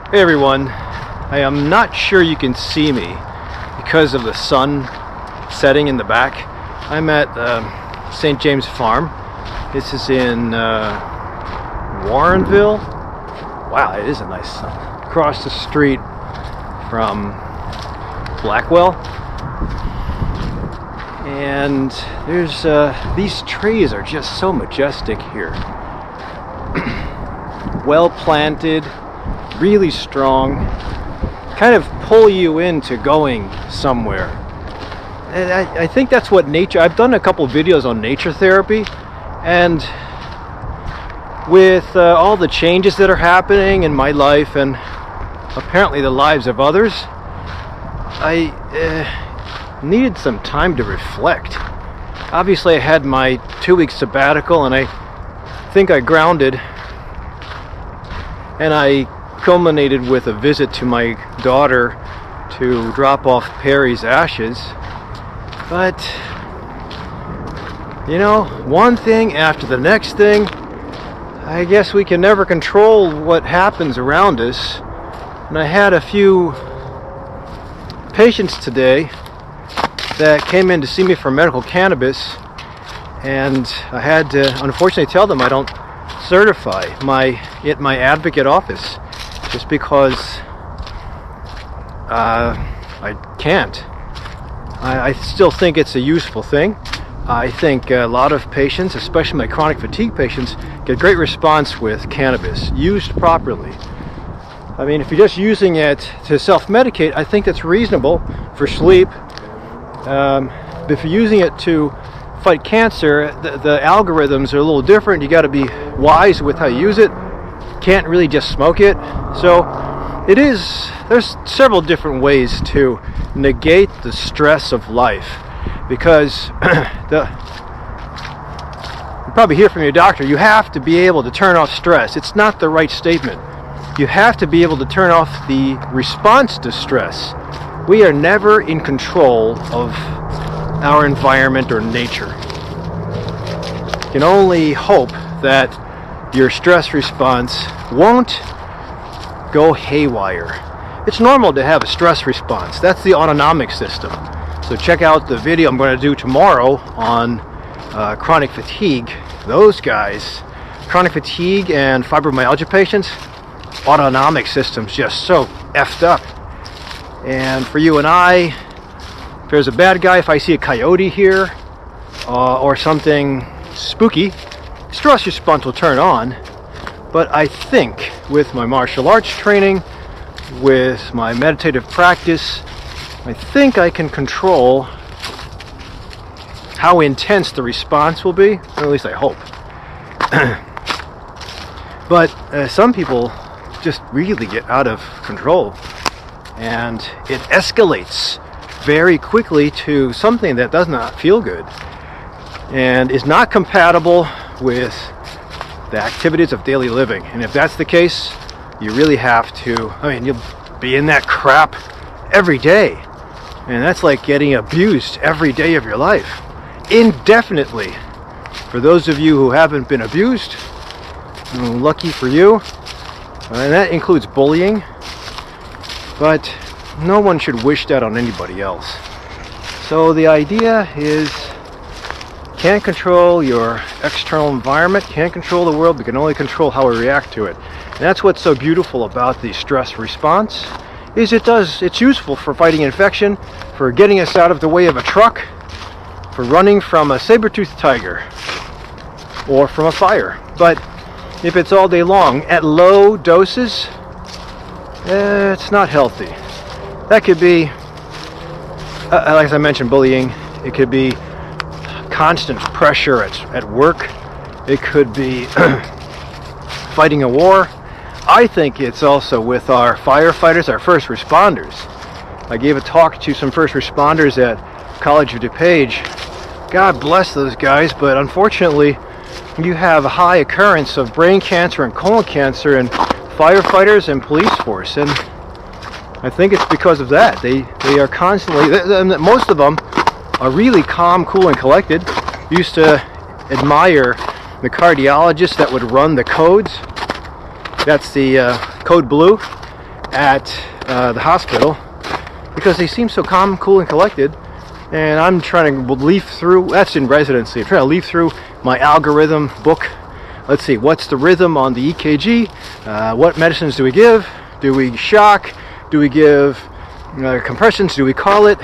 Hey everyone, I am not sure you can see me because of the sun setting in the back. I'm at St. James Farm. This is in Warrenville. Wow, it is a nice sun. Across the street from Blackwell. And there's these trees are just so majestic here. Well planted, really strong, kind of pull you into going somewhere. And I think that's what nature, I've done a couple of videos on nature therapy, and with all the changes that are happening in my life and apparently the lives of others, I needed some time to reflect. Obviously I had my 2-week sabbatical and I think I grounded, and I culminated with a visit to my daughter to drop off Perry's ashes. But you know, one thing after the next thing, I guess we can never control what happens around us. And I had a few patients today that came in to see me for medical cannabis, and I had to unfortunately tell them I don't certify at my advocate office, just because I can't. I still think it's a useful thing. I think a lot of patients, especially my chronic fatigue patients, get great response with cannabis, used properly. I mean, if you're just using it to self-medicate, I think that's reasonable for sleep. But if you're using it to fight cancer, the algorithms are a little different. You got to be wise with how you use it. Can't really just smoke it. So there's several different ways to negate the stress of life, because you probably hear from your doctor, you have to be able to turn off stress. It's not the right statement. You have to be able to turn off the response to stress. We are never in control of our environment or nature. You can only hope that your stress response won't go haywire. It's normal to have a stress response. That's the autonomic system. So check out the video I'm going to do tomorrow on chronic fatigue. Those guys, chronic fatigue and fibromyalgia patients, autonomic system's just so effed up. And for you and I, if there's a bad guy, if I see a coyote here or something spooky, stress response will turn on. But I think with my martial arts training, with my meditative practice, I think I can control how intense the response will be, or at least I hope. But some people just really get out of control, and it escalates very quickly to something that does not feel good and is not compatible with the activities of daily living. And if that's the case, you really have to, you'll be in that crap every day, and that's like getting abused every day of your life indefinitely. For those of you who haven't been abused, lucky for you. And that includes bullying, but no one should wish that on anybody else. So the idea is, can't control your external environment, can't control the world, we can only control how we react to it. And that's what's so beautiful about the stress response, is it's useful for fighting infection, for getting us out of the way of a truck, for running from a saber-toothed tiger, or from a fire. But if it's all day long at low doses, it's not healthy. That could be, like I mentioned, bullying. It could be constant pressure at work. It could be fighting a war. I think it's also with our firefighters, our first responders. I gave a talk to some first responders at College of DuPage. God bless those guys, but unfortunately you have a high occurrence of brain cancer and colon cancer in firefighters and police force, and I think it's because of that. They are constantly, most of them are really calm, cool, and collected. Used to admire the cardiologists that would run the codes. That's the code blue. at the hospital because they seem so calm, cool, and collected. And I'm trying to leaf through, that's in residency, I'm trying to leaf through my algorithm book. Let's see, what's the rhythm on the EKG? What medicines do we give? Do we shock? Do we give compressions? Do we call it?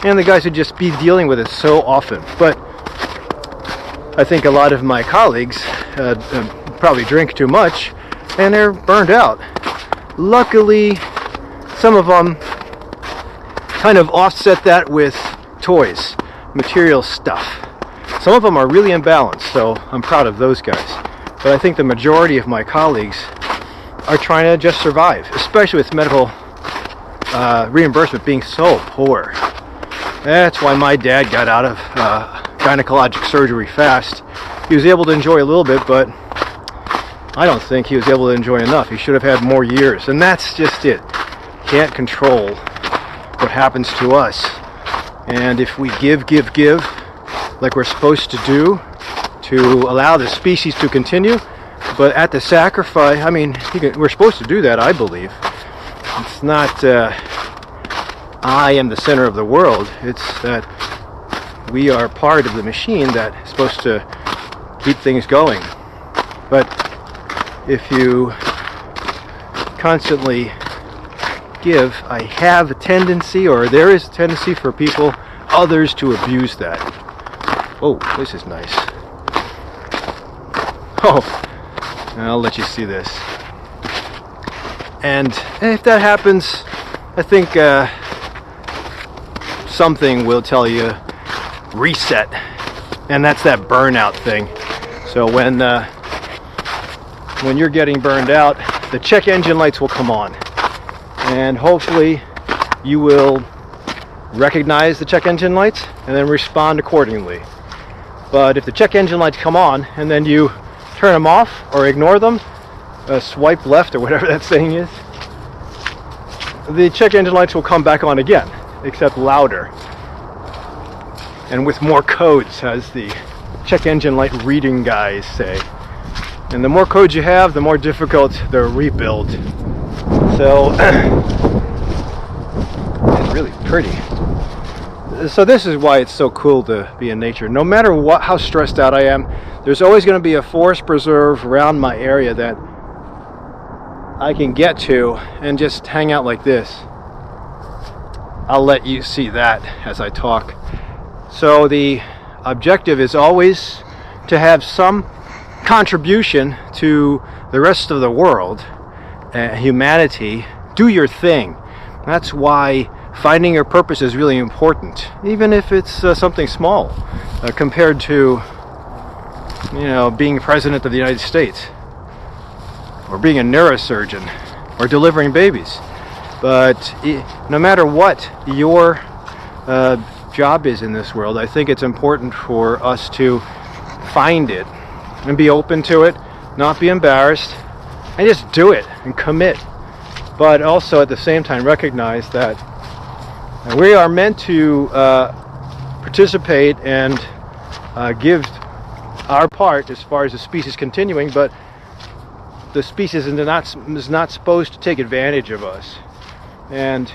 And the guys would just be dealing with it so often. But I think a lot of my colleagues probably drink too much and they're burned out. Luckily, some of them kind of offset that with toys, material stuff. Some of them are really imbalanced, so I'm proud of those guys. But I think the majority of my colleagues are trying to just survive, especially with medical reimbursement being so poor. That's why my dad got out of gynecologic surgery fast. He was able to enjoy a little bit, but I don't think he was able to enjoy enough. He should have had more years, and that's just it. Can't control what happens to us. And if we give like we're supposed to do to allow the species to continue, but at the sacrifice, I mean, we're supposed to do that, I believe. It's not I am the center of the world. It's that we are part of the machine that is supposed to keep things going. But if you constantly give, I have a tendency, or there is a tendency for people, others, to abuse that. Oh, this is nice. Oh, I'll let you see this. And if that happens, I think something will tell you reset, and that's that burnout thing. So when you're getting burned out, the check engine lights will come on, and hopefully you will recognize the check engine lights and then respond accordingly. But if the check engine lights come on and then you turn them off or ignore them, swipe left or whatever that saying is, the check engine lights will come back on again, except louder and with more codes, as the check engine light reading guys say. And the more codes you have, the more difficult the rebuild. So it's really pretty. So this is why it's so cool to be in nature. No matter how stressed out I am, there's always going to be a forest preserve around my area that I can get to and just hang out like this. I'll let you see that as I talk. So the objective is always to have some contribution to the rest of the world, humanity. Do your thing. That's why finding your purpose is really important, even if it's something small compared to, you know, being president of the United States or being a neurosurgeon or delivering babies. But no matter what your job is in this world, I think it's important for us to find it and be open to it, not be embarrassed, and just do it and commit. But also at the same time recognize that we are meant to participate and give our part as far as the species continuing, but the species is not supposed to take advantage of us. And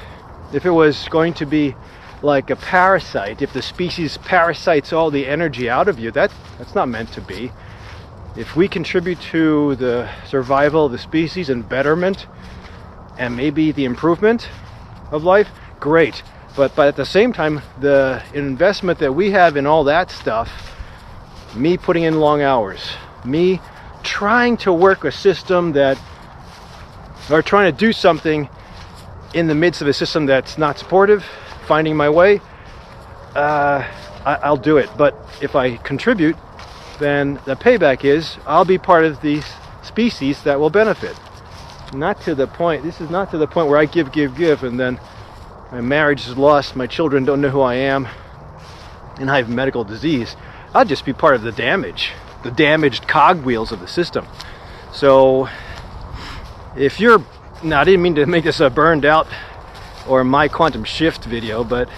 if it was going to be like a parasite, if the species parasites all the energy out of you, that's not meant to be. If we contribute to the survival of the species and betterment and maybe the improvement of life, great. But at the same time, the investment that we have in all that stuff, me putting in long hours, me trying to work a system that, or trying to do something in the midst of a system that's not supportive, finding my way, I'll do it. But if I contribute, then the payback is I'll be part of the species that will benefit. Not to the point, this is not to the point where I give, and then my marriage is lost, my children don't know who I am, and I have medical disease. I'll just be part of the damage, the damaged cogwheels of the system. So if you're, now I didn't mean to make this a burned out or my quantum shift video, but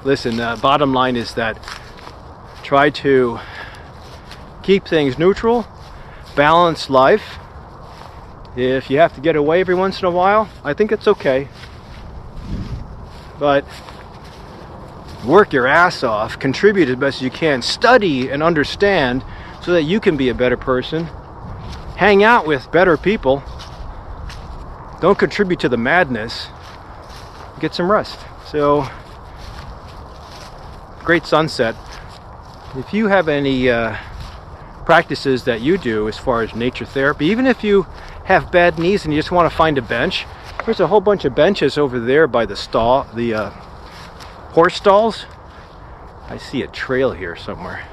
listen, bottom line is that try to keep things neutral, balance life, If you have to get away every once in a while, I think it's okay. But work your ass off, contribute as best as you can, study and understand so that you can be a better person. Hang out with better people. Don't contribute to the madness. Get some rest. So, great sunset. If you have any practices that you do as far as nature therapy, even if you have bad knees and you just want to find a bench, there's a whole bunch of benches over there by the horse stalls. I see a trail here somewhere.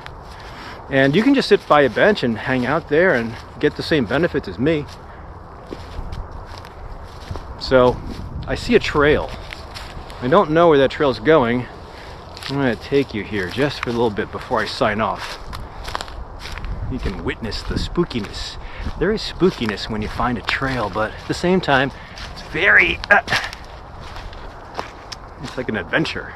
And you can just sit by a bench and hang out there and get the same benefits as me. So, I see a trail. I don't know where that trail's going. I'm going to take you here just for a little bit before I sign off. You can witness the spookiness. There is spookiness when you find a trail, but at the same time, it's very... it's like an adventure.